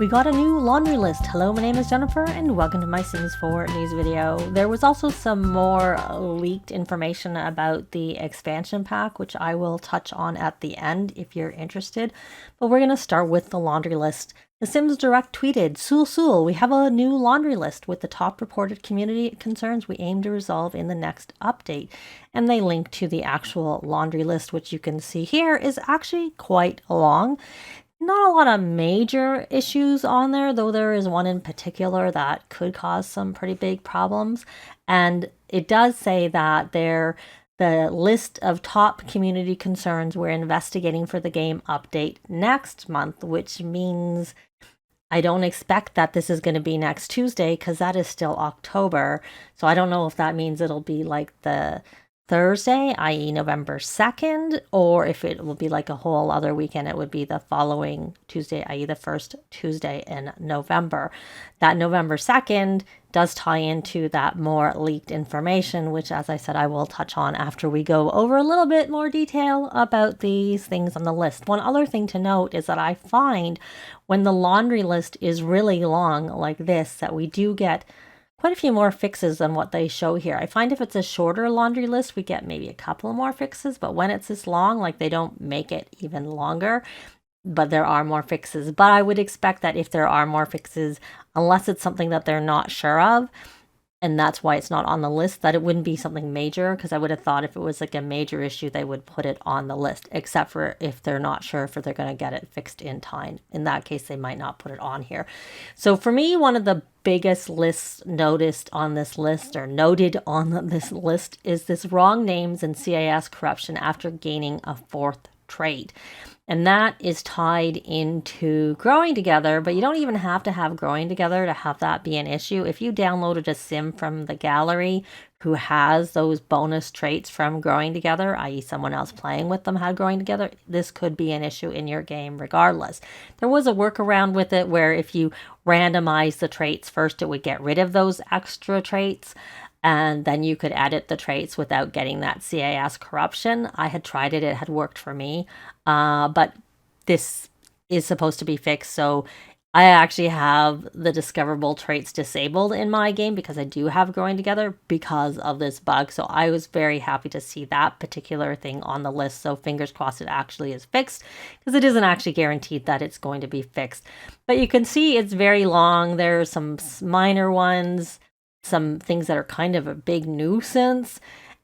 We got a new laundry list. Hello, my name is Jennifer and welcome to my Sims 4 news video. There was also some more leaked information about the expansion pack, which I will touch on at the end if you're interested. But we're going to start with the laundry list. The Sims Direct tweeted, Sul, we have a new laundry list with the top reported community concerns we aim to resolve in the next update. And they link to the actual laundry list, which you can see here is actually quite long. Not a lot of major issues on there, though there is one in particular that could cause some pretty big problems. And it does say that the list of top community concerns we're investigating for the game update next month, which means I don't expect that this is going to be next Tuesday because that is still October. So I don't know if that means it'll be like the Thursday, i.e. November 2nd, or if it will be like a whole other weekend, it would be the following Tuesday, i.e. the first Tuesday in November. That November 2nd does tie into that more leaked information, which, as I said, I will touch on after we go over a little bit more detail about these things on the list. One other thing to note is that I find when the laundry list is really long like this, that we do get quite a few more fixes than what they show here. I find if it's a shorter laundry list, we get maybe a couple more fixes, but when it's this long, like they don't make it even longer, but there are more fixes. But I would expect that if there are more fixes, unless it's something that they're not sure of, and that's why it's not on the list, that it wouldn't be something major, because I would have thought if it was like a major issue, they would put it on the list, except for if they're not sure if they're going to get it fixed in time. In that case, they might not put it on here. So for me, one of the biggest lists noted on this list is this wrong names and CIS corruption after gaining a 4th trait. And that is tied into growing together, but you don't even have to have growing together to have that be an issue. If you downloaded a sim from the gallery who has those bonus traits from growing together, i.e. someone else playing with them had growing together, this could be an issue in your game regardless. There was a workaround with it where if you randomize the traits first, it would get rid of those extra traits. And then you could edit the traits without getting that CIS corruption. I had tried it. It had worked for me. But this is supposed to be fixed. So I actually have the discoverable traits disabled in my game because I do have growing together because of this bug. So I was very happy to see that particular thing on the list. So fingers crossed it actually is fixed, because it isn't actually guaranteed that it's going to be fixed. But you can see it's very long. There are some minor ones, some things that are kind of a big nuisance,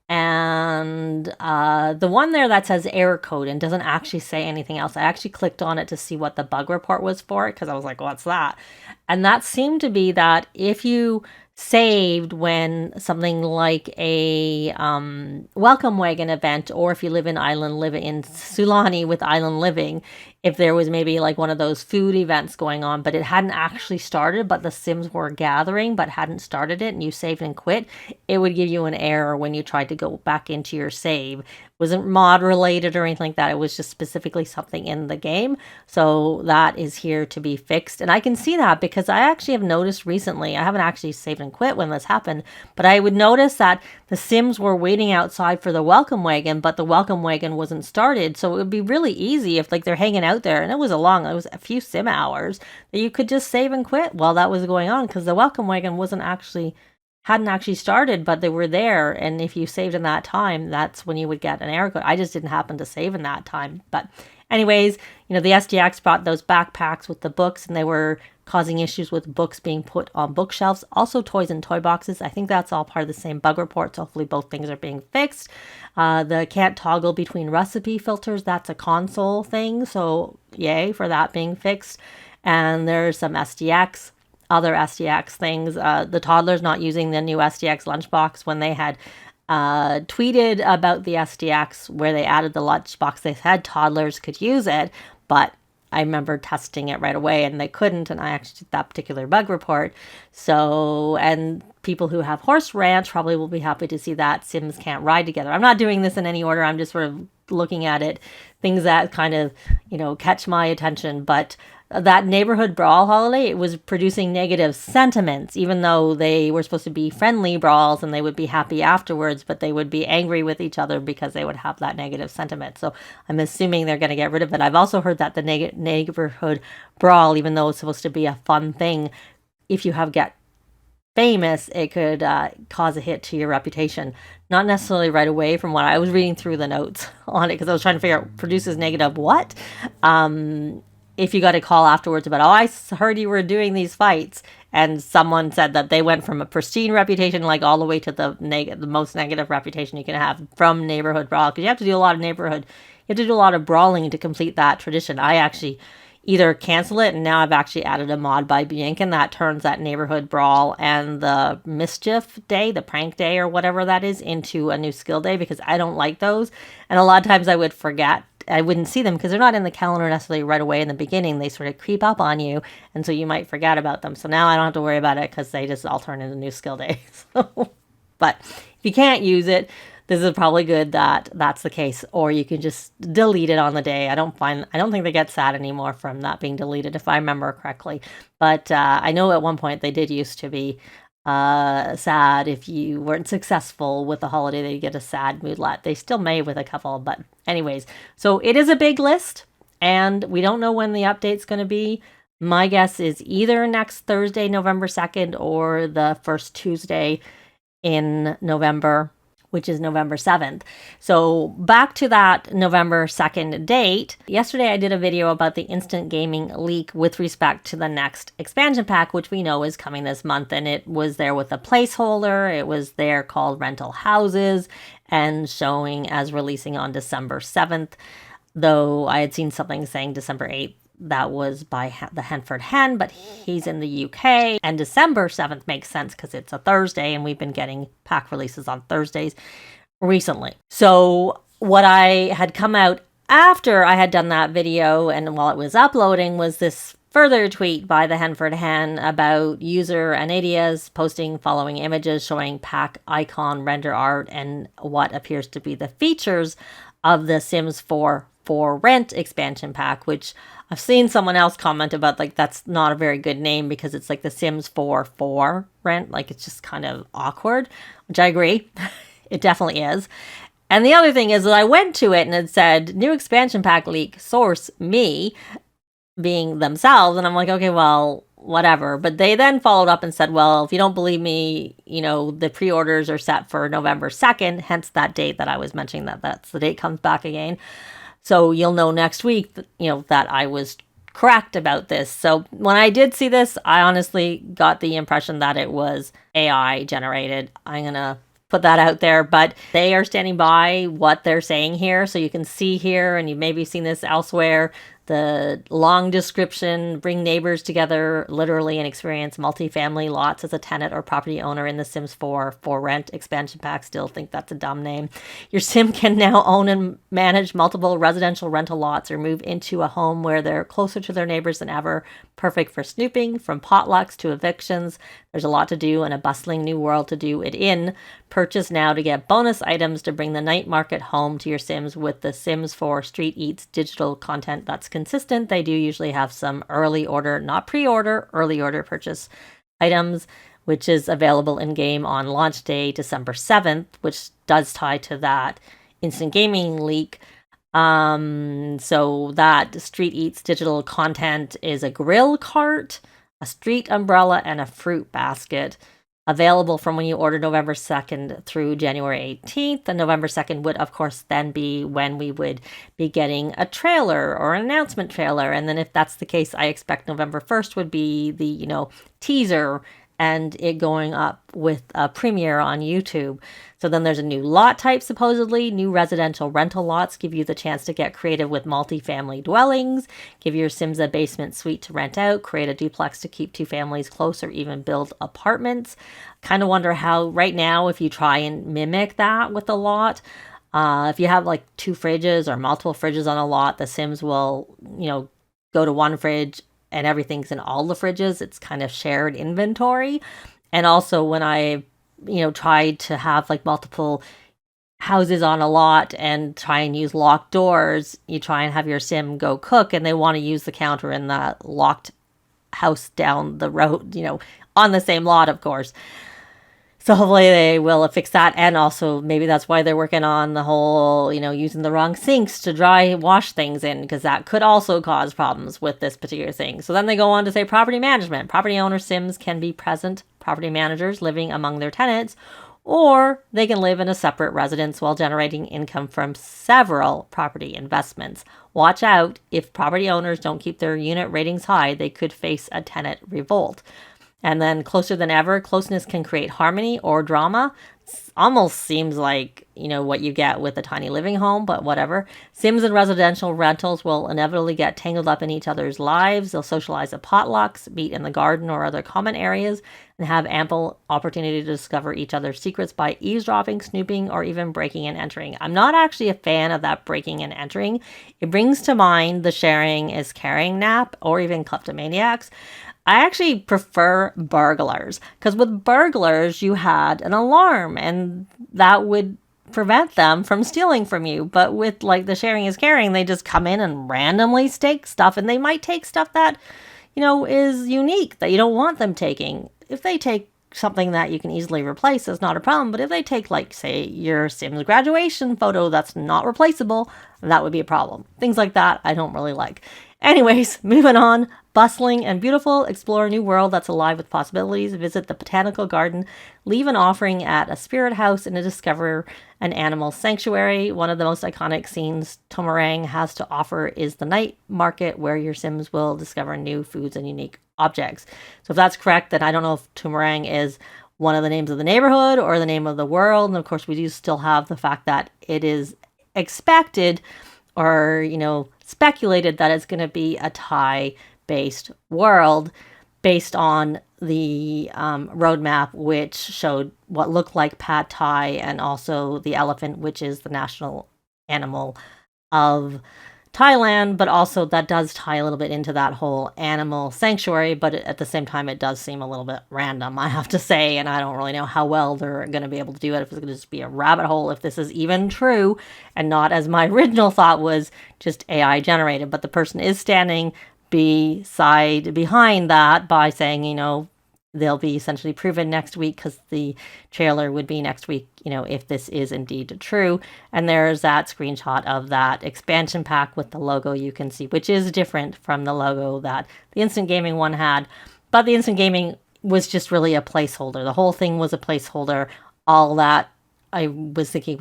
and the one there that says error code and doesn't actually say anything else. I actually clicked on it to see what the bug report was for it, because I was like, what's that? And that seemed to be that if you saved when something like a welcome wagon event, or if you live in Sulani with Island Living, if there was maybe like one of those food events going on, but it hadn't actually started, but the Sims were gathering but hadn't started it, and you saved and quit, it would give you an error when you tried to go back into your save. It wasn't mod related or anything like that. It was just specifically something in the game. So that is here to be fixed. And I can see that because I actually have noticed recently, I haven't actually saved and quit when this happened, but I would notice that the Sims were waiting outside for the welcome wagon, but the welcome wagon wasn't started. So it would be really easy if like they're hanging out there, and it was a few sim hours, that you could just save and quit while that was going on, because the welcome wagon hadn't actually started, but they were there. And if you saved in that time, that's when you would get an error code. I just didn't happen to save in that time. But anyways, the SDX brought those backpacks with the books, and they were causing issues with books being put on bookshelves. Also toys and toy boxes. I think that's all part of the same bug report. So hopefully both things are being fixed. The can't toggle between recipe filters. That's a console thing. So yay for that being fixed. And there's some other SDX things. The toddlers not using the new SDX lunchbox. When they had tweeted about the SDX where they added the lunchbox, they said toddlers could use it, but I remember testing it right away and they couldn't, and I actually did that particular bug report. So, and people who have Horse Ranch probably will be happy to see that Sims can't ride together. I'm not doing this in any order. I'm just sort of looking at it, things that kind of, catch my attention. But that neighborhood brawl holiday, it was producing negative sentiments, even though they were supposed to be friendly brawls and they would be happy afterwards, but they would be angry with each other because they would have that negative sentiment. So I'm assuming they're going to get rid of it. I've also heard that the neighborhood brawl, even though it's supposed to be a fun thing, if you get famous, it could cause a hit to your reputation. Not necessarily right away from what I was reading through the notes on it, because I was trying to figure out produces negative what. If you got a call afterwards about, I heard you were doing these fights, and someone said that they went from a pristine reputation like all the way to the most negative reputation you can have from neighborhood brawl, because you have to do a lot of brawling to complete that tradition. I actually either cancel it, and now I've actually added a mod by Biancan that turns that neighborhood brawl and the mischief day, the prank day or whatever that is, into a new skill day, because I don't like those. And a lot of times I would forget. I wouldn't see them because they're not in the calendar necessarily right away in the beginning. They sort of creep up on you, and so you might forget about them. So now I don't have to worry about it because they just all turn into new skill days. But if you can't use it, this is probably good that that's the case, or you can just delete it on the day. I don't think they get sad anymore from that being deleted, if I remember correctly. But I know at one point they did used to be sad if you weren't successful with the holiday. They get a sad moodlet. They still may with a couple, but anyways. So it is a big list, and we don't know when the update's going to be. My guess is either next Thursday, November 2nd, or the first Tuesday in November, which is November 7th. So back to that November 2nd date. Yesterday I did a video about the instant gaming leak with respect to the next expansion pack, which we know is coming this month. And it was there with a placeholder. It was there called Rental Houses and showing as releasing on December 7th. Though I had seen something saying December 8th. That was by the Henford Hen, but he's in the UK. And December 7th makes sense because it's a Thursday, and we've been getting pack releases on Thursdays recently. So what I had come out after I had done that video, and while it was uploading, was this further tweet by the Henford Hen about user Anadius posting following images showing pack icon render art and what appears to be the features of the Sims 4 for Rent expansion pack, which I've seen someone else comment about, like, that's not a very good name because it's like the Sims 4 for Rent. Like, it's just kind of awkward, which I agree. It definitely is. And the other thing is that I went to it and it said new expansion pack leak, source me, being themselves. And I'm like, okay, well, whatever. But they then followed up and said, well, if you don't believe me, the pre-orders are set for November 2nd, hence that date that I was mentioning, that's the date comes back again. So you'll know next week, that I was correct about this. So when I did see this, I honestly got the impression that it was AI generated. I'm going to put that out there, but they are standing by what they're saying here. So you can see here, and you've maybe seen this elsewhere, the long description: bring neighbors together literally and experience multifamily lots as a tenant or property owner in the Sims 4 for Rent expansion pack. Still think that's a dumb name. Your Sim can now own and manage multiple residential rental lots or move into a home where they're closer to their neighbors than ever. Perfect for snooping, from potlucks to evictions. There's a lot to do and a bustling new world to do it in. Purchase now to get bonus items to bring the night market home to your Sims with the Sims 4 Street Eats digital content that's consistent. They do usually have some early order, not pre-order, early order purchase items, which is available in-game on launch day, December 7th, which does tie to that instant gaming leak. So that Street Eats digital content is a grill cart, a street umbrella, and a fruit basket. Available from when you order November 2nd through January 18th. And November 2nd would, of course, then be when we would be getting a trailer or an announcement trailer. And then if that's the case, I expect November 1st would be the, teaser and it going up with a premiere on YouTube. So then there's a new lot type, supposedly. New residential rental lots give you the chance to get creative with multi-family dwellings, give your Sims a basement suite to rent out, create a duplex to keep two families close, or even build apartments. Kind of wonder how right now, if you try and mimic that with a lot, if you have like two fridges or multiple fridges on a lot, the Sims will, go to one fridge and everything's in all the fridges. It's kind of shared inventory. And also when I tried to have like multiple houses on a lot and try and use locked doors, you try and have your sim go cook and they want to use the counter in the locked house down the road, on the same lot, of course. So hopefully they will fix that. And also maybe that's why they're working on the whole, using the wrong sinks to dry wash things in, because that could also cause problems with this particular thing. So then they go on to say property management. Property owner sims can be present property managers living among their tenants, or they can live in a separate residence while generating income from several property investments. Watch out, if property owners don't keep their unit ratings high, they could face a tenant revolt. And then closer than ever, closeness can create harmony or drama. Almost seems like, what you get with a tiny living home, but whatever. Sims and residential rentals will inevitably get tangled up in each other's lives. They'll socialize at potlucks, meet in the garden or other common areas, and have ample opportunity to discover each other's secrets by eavesdropping, snooping, or even breaking and entering. I'm not actually a fan of that breaking and entering. It brings to mind the sharing is caring nap or even kleptomaniacs. I actually prefer burglars, because with burglars, you had an alarm and that would prevent them from stealing from you. But with the sharing is caring, they just come in and randomly take stuff, and they might take stuff that, is unique that you don't want them taking. If they take something that you can easily replace, that's not a problem. But if they take, say, your Sims graduation photo that's not replaceable, that would be a problem. Things like that I don't really like. Anyways, moving on. Bustling and beautiful, explore a new world that's alive with possibilities. Visit the botanical garden, leave an offering at a spirit house, and discover an animal sanctuary. One of the most iconic scenes Tomarang has to offer is the night market, where your Sims will discover new foods and unique objects. So if that's correct, then I don't know if Tomarang is one of the names of the neighborhood or the name of the world. And of course, we do still have the fact that it is expected or, speculated that it's going to be a Thai-based world based on the roadmap, which showed what looked like pad Thai and also the elephant, which is the national animal of Thailand, but also that does tie a little bit into that whole animal sanctuary, but at the same time, it does seem a little bit random, I have to say, and I don't really know how well they're going to be able to do it, if it's going to just be a rabbit hole, if this is even true, and not, as my original thought was, just AI generated. But the person is standing behind that by saying, they'll be essentially proven next week, because the trailer would be next week, if this is indeed true. And there's that screenshot of that expansion pack with the logo you can see, which is different from the logo that the Instant Gaming one had. But the Instant Gaming was just really a placeholder. The whole thing was a placeholder. All that I was thinking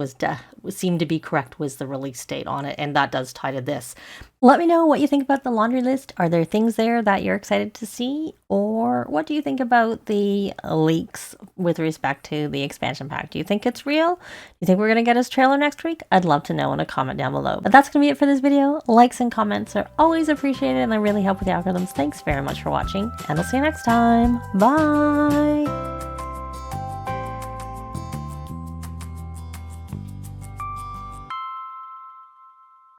seemed to be correct was the release date on it, and that does tie to this. Let me know what you think about the laundry list. Are there things there that you're excited to see? Or what do you think about the leaks with respect to the expansion pack? Do you think it's real? Do you think we're going to get his trailer next week? I'd love to know in a comment down below. But that's going to be it for this video. Likes and comments are always appreciated, and they really help with the algorithms. Thanks very much for watching, and I'll see you next time. Bye!